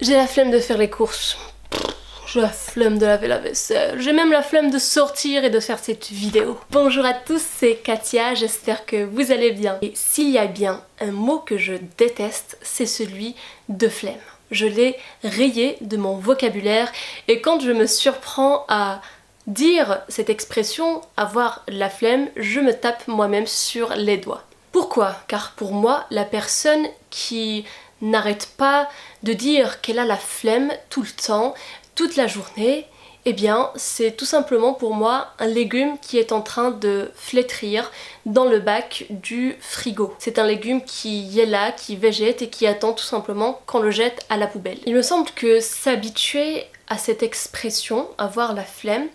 J'ai la flemme de faire les courses. J'ai la flemme de laver la vaisselle. J'ai même la flemme de sortir et de faire cette vidéo. Bonjour à tous, c'est Katia, j'espère que vous allez bien. Et s'il y a bien un mot que je déteste, c'est celui de flemme. Je l'ai rayé de mon vocabulaire et quand je me surprends à dire cette expression, avoir la flemme, je me tape moi-même sur les doigts. Pourquoi? Car pour moi, la personne qui n'arrête pas de dire qu'elle a la flemme tout le temps, toute la journée, eh bien c'est tout simplement pour moi un légume qui est en train de flétrir dans le bac du frigo. C'est un légume qui est là, qui végète et qui attend tout simplement qu'on le jette à la poubelle. Il me semble que s'habituer à cette expression, avoir la flemme,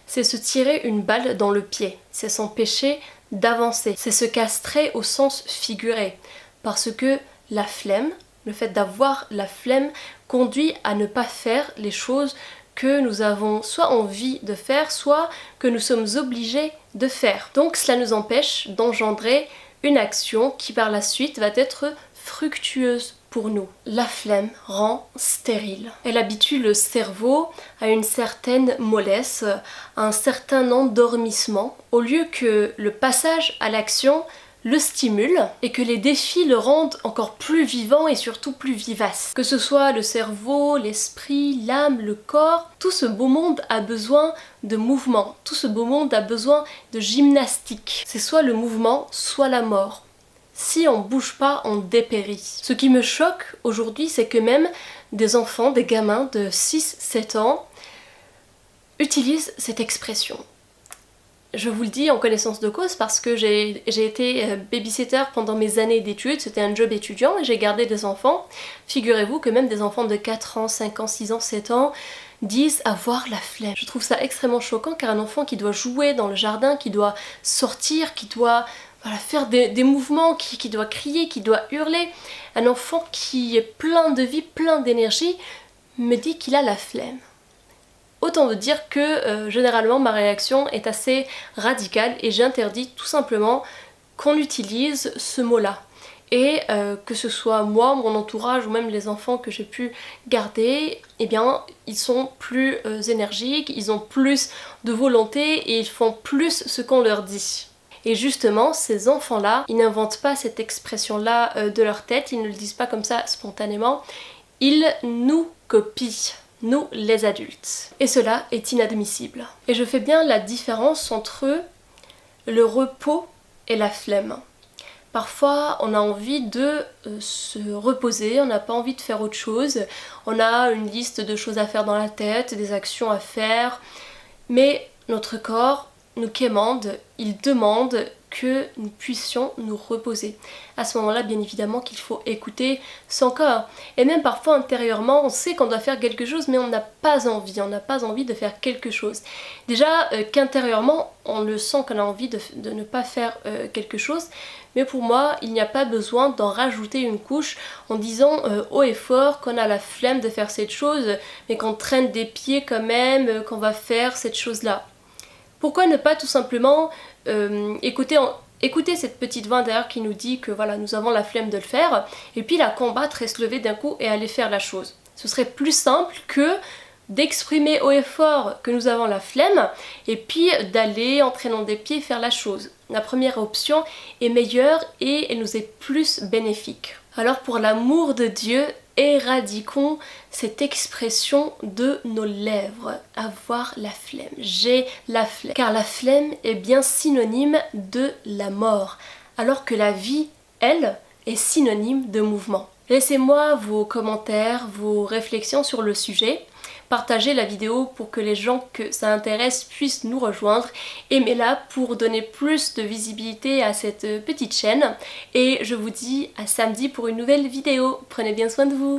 c'est se tirer une balle dans le pied, c'est s'empêcher d'avancer, c'est se castrer au sens figuré, parce que la flemme, le fait d'avoir la flemme conduit à ne pas faire les choses que nous avons soit envie de faire, soit que nous sommes obligés de faire. Donc cela nous empêche d'engendrer une action qui par la suite va être fructueuse pour nous. La flemme rend stérile. Elle habitue le cerveau à une certaine mollesse, à un certain endormissement, au lieu que le passage à l'action le stimule et que les défis le rendent encore plus vivant et surtout plus vivace. Que ce soit le cerveau, l'esprit, l'âme, le corps, tout ce beau monde a besoin de mouvement, tout ce beau monde a besoin de gymnastique. C'est soit le mouvement, soit la mort. Si on bouge pas, on dépérit. Ce qui me choque aujourd'hui, c'est que même des enfants, des gamins de 6-7 ans utilisent cette expression. Je vous le dis en connaissance de cause parce que j'ai été babysitter pendant mes années d'études, c'était un job étudiant et j'ai gardé des enfants. Figurez-vous que même des enfants de 4 ans, 5 ans, 6 ans, 7 ans disent avoir la flemme. Je trouve ça extrêmement choquant car un enfant qui doit jouer dans le jardin, qui doit sortir, qui doit faire des mouvements, qui doit crier, qui doit hurler, un enfant qui est plein de vie, plein d'énergie, me dit qu'il a la flemme. Autant vous dire que généralement ma réaction est assez radicale et j'interdis tout simplement qu'on utilise ce mot-là. Et que ce soit moi, mon entourage ou même les enfants que j'ai pu garder, eh bien ils sont plus énergiques, ils ont plus de volonté et ils font plus ce qu'on leur dit. Et justement, ces enfants-là, ils n'inventent pas cette expression-là de leur tête, ils ne le disent pas comme ça spontanément, ils nous copient. Nous, les adultes. Et cela est inadmissible. Et je fais bien la différence entre le repos et la flemme. Parfois, on a envie de se reposer, on n'a pas envie de faire autre chose, on a une liste de choses à faire dans la tête, des actions à faire, mais notre corps nous quémande, il demande que nous puissions nous reposer. À ce moment-là, bien évidemment qu'il faut écouter son corps. Et même parfois intérieurement, on sait qu'on doit faire quelque chose, mais on n'a pas envie de faire quelque chose. Déjà qu'intérieurement, on le sent qu'on a envie de ne pas faire quelque chose, mais pour moi, il n'y a pas besoin d'en rajouter une couche en disant haut et fort qu'on a la flemme de faire cette chose, mais qu'on traîne des pieds quand même, qu'on va faire cette chose-là. Pourquoi ne pas tout simplement écouter cette petite voix derrière qui nous dit que voilà, nous avons la flemme de le faire, et puis la combattre et se lever d'un coup et aller faire la chose. Ce serait plus simple que d'exprimer haut et fort que nous avons la flemme, et puis d'aller en traînant des pieds faire la chose. La première option est meilleure et elle nous est plus bénéfique. Alors pour l'amour de Dieu, éradiquons cette expression de nos lèvres, avoir la flemme, j'ai la flemme. Car la flemme est bien synonyme de la mort, alors que la vie, elle, est synonyme de mouvement. Laissez-moi vos commentaires, vos réflexions sur le sujet. Partagez la vidéo pour que les gens que ça intéresse puissent nous rejoindre. Aimez-la pour donner plus de visibilité à cette petite chaîne. Et je vous dis à samedi pour une nouvelle vidéo. Prenez bien soin de vous.